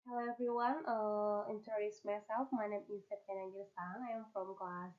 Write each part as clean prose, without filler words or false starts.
Hello everyone, introduce myself. My name is Septiana Girsang. I am from class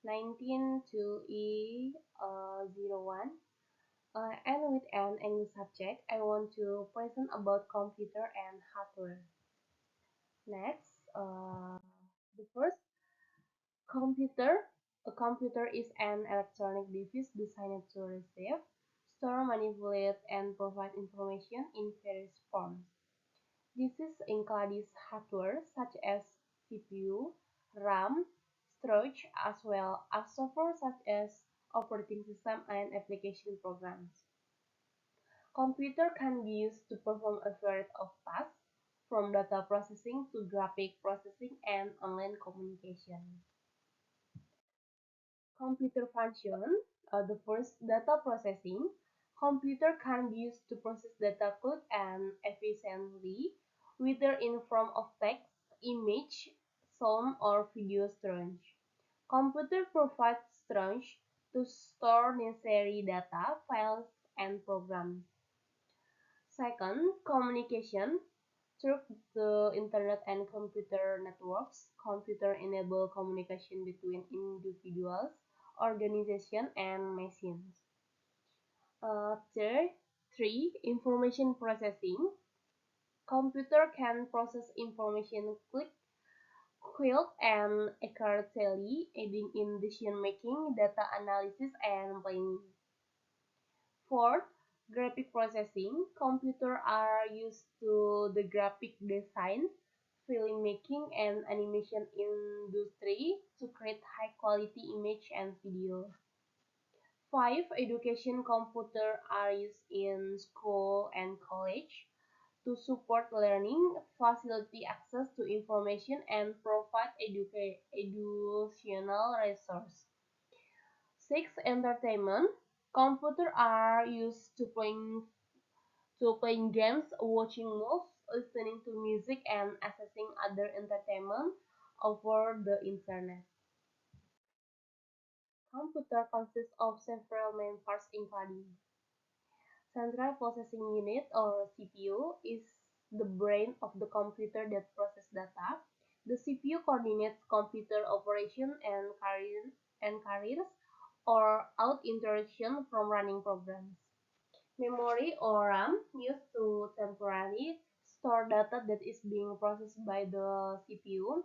19 to E01. And with an English subject, I want to present about computer and hardware. Next, the first computer. A computer is an electronic device designed to receive, store, manipulate, and provide information in various forms. This includes hardware such as CPU, RAM, storage, as well as software such as operating system and application programs. Computer can be used to perform a variety of tasks, from data processing to graphic processing and online communication. Computer function, the first data processing. Computer can be used to process data quick and efficiently, whether in form of text, image, sound, or video storage. Computer provides storage to store necessary data, files, and programs. Second, communication. Through the internet and computer networks, computer enable communication between individuals, organizations, and machines. Third, three, information processing. Computer can process information quick and accurately, aiding in decision making, data analysis, and planning. Fourth, graphic processing. Computers are used to the graphic design, filmmaking, and animation industry to create high-quality image and video. Five, education. Computers are used in school and college to support learning, facilitate access to information, and provide educational resources. Six, entertainment. Computers are used to playing games, watching movies, listening to music, and accessing other entertainment over the internet. Computer consists of several main parts including Central Processing Unit or CPU is the brain of the computer that processes data. The CPU coordinates computer operation and carries or out interaction from running programs. Memory or RAM used to temporarily store data that is being processed by the CPU.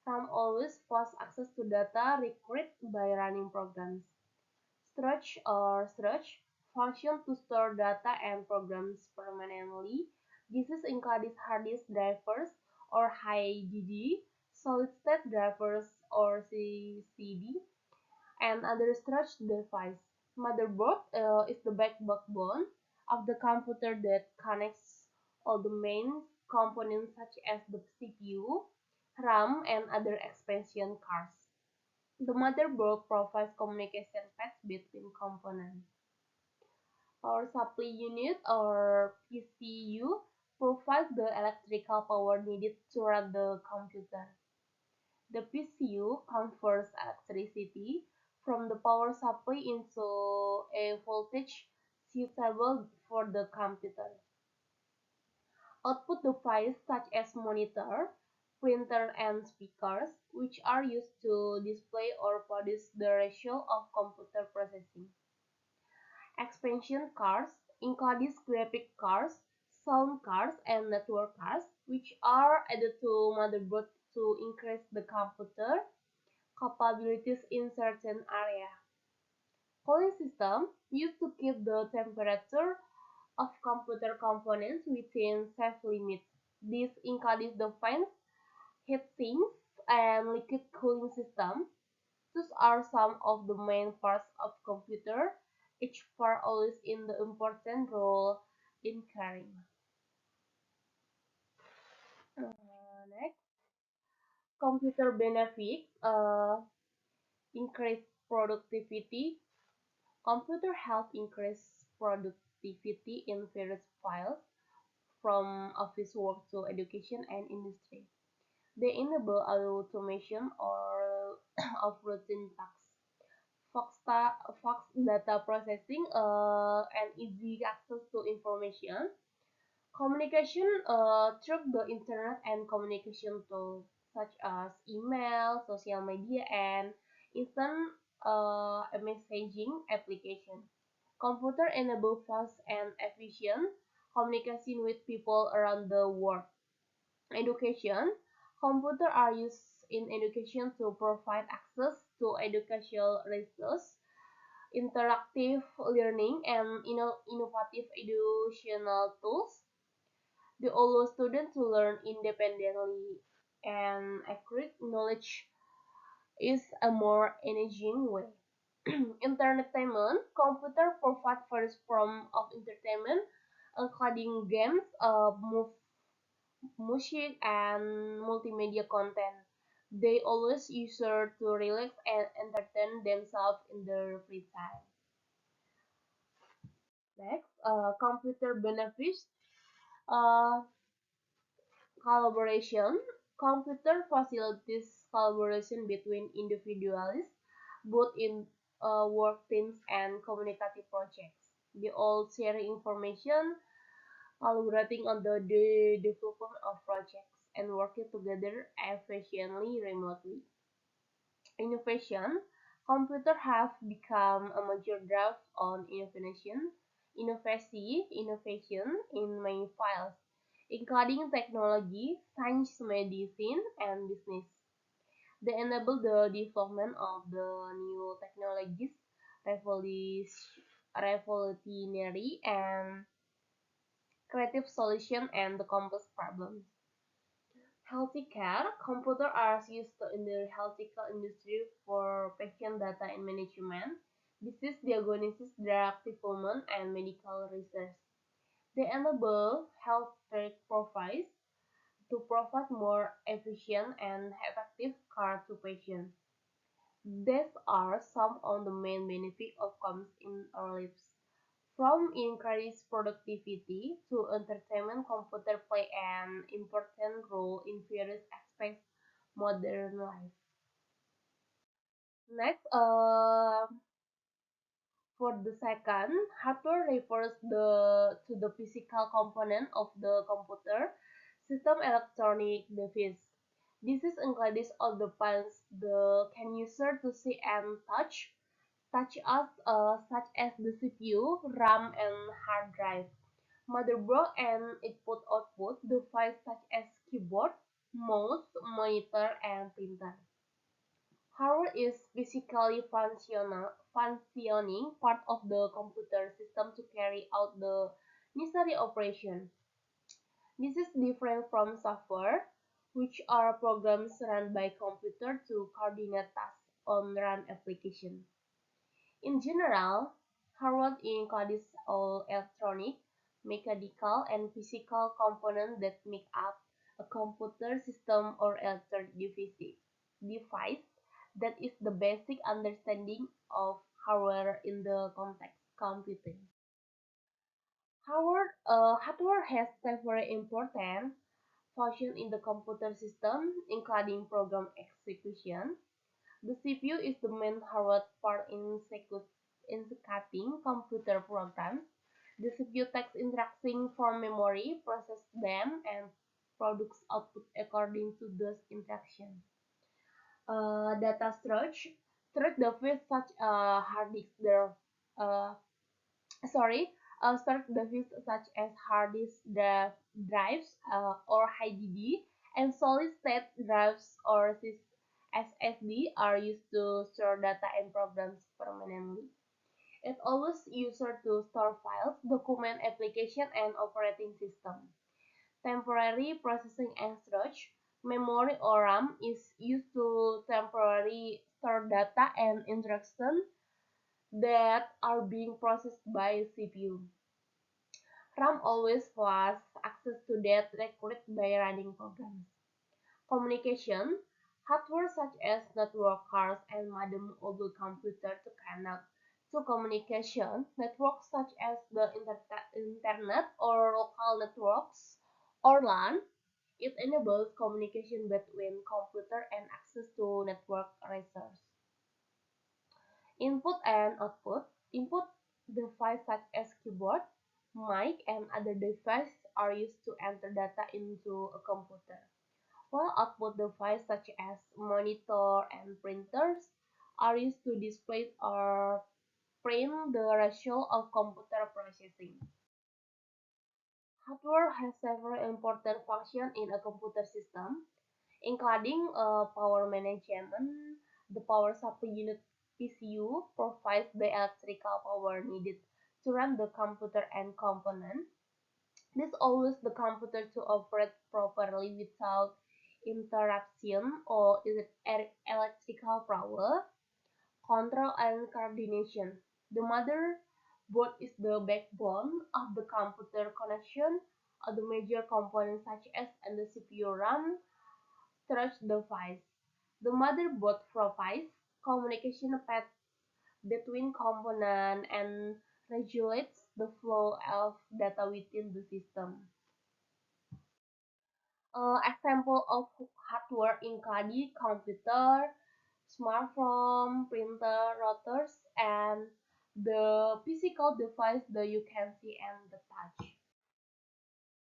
RAM always fast access to data required by running programs. Storage function to store data and programs permanently. This includes hard disk drivers or high DD, solid state drivers or CCD, and other storage device. Motherboard is the backbone of the computer that connects all the main components such as the CPU, RAM, and other expansion cards. The motherboard provides communication paths between components. Power supply unit or PCU provides the electrical power needed to run the computer. The PCU converts electricity from the power supply into a voltage suitable for the computer. Output devices such as monitor, printer, and speakers, which are used to display or produce the ratio of computer processing. Expansion cards includes graphic cards, sound cards, and network cards, which are added to motherboard to increase the computer capabilities in certain area. Cooling system used to keep the temperature of computer components within safe limits. This includes the fans, heatsinks, and liquid cooling system. Those are some of the main parts of computer, each part always in the important role in carrying. Next, computer benefits increase productivity. Computer help increase productivity in various fields, from office work to education and industry. They enable automation or of routine tasks. Fast data processing and easy access to information. Communication through the internet and communication tools such as email, social media, and instant messaging application. Computer enable fast and efficient communication with people around the world. Education. Computer are used in education to provide access to educational resources, interactive learning, and innovative educational tools. They allow students to learn independently, and accurate knowledge is a more engaging way. Entertainment. Computer provide various form of entertainment, including games, music, and multimedia content. They always user to relax and entertain themselves in their free time. Next, computer benefits. Uh, Collaboration. Computer facilitates collaboration between individuals, both in work teams and communicative projects. They all share information, collaborating on the development of projects, and working together efficiently remotely. Innovation. Computers have become a major drive on innovation in many fields, including technology, science, medicine, and business. They enable the development of the new technologies, revolutionary and creative solution and the complex problems. Healthcare. Computers are used in the healthcare industry for patient data and management, disease diagnosis, drug development, and medical research. They enable healthcare providers to provide more efficient and effective care to patients. These are some of the main benefits of computers in our lives. From increased productivity to entertainment, computers play an important role in various aspects of modern life. Next, for the second, hardware refers to the physical component of the computer system electronic device. This is includes all the files the can user to see and touch, such as the CPU, RAM, and hard drive. Motherboard and input-output devices such as keyboard, mouse, monitor, and printer. Hardware is physically functioning part of the computer system to carry out the necessary operation. This is different from software, which are programs run by computer to coordinate tasks on run application. In general, hardware includes all electronic, mechanical, and physical components that make up a computer system or electronic device. That is the basic understanding of hardware in the context computing. Hardware has several important functions in the computer system, including program execution. The CPU is the main hardware part in executing computer programs. The CPU takes instructions from memory, processes them, and produces output according to those instructions. Data storage devices such hard disk uh, sorry, storage devices such as hard disk drives or HDD and solid state drives or SSD are used to store data and programs permanently. It allows user to store files, document application, and operating system. Temporary processing and storage. Memory or RAM is used to temporarily store data and instructions that are being processed by CPU. RAM always has access to data required by running programs. Communication. Hardware such as network cards and modem mobile computer to connect to communication. Networks such as the internet or local networks or LAN. It enables communication between computer and access to network resources. Input and output. Input device such as keyboard, mic, and other devices are used to enter data into a computer, while output devices such as monitor and printers are used to display or print the result of computer processing. Hardware has several important functions in a computer system, including power management. The power supply unit (PCU) provides the electrical power needed to run the computer and components. This allows the computer to operate properly without interruption or electrical power, control, and coordination. The motherboard is the backbone of the computer connection of the major components such as the CPU, RAM, storage device. The motherboard provides communication paths between components and regulates the flow of data within the system. Example of hardware include computer, smartphone, printer, routers, and the physical device that you can see and the touch.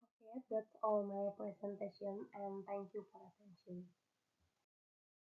Okay, that's all my presentation and thank you for attention.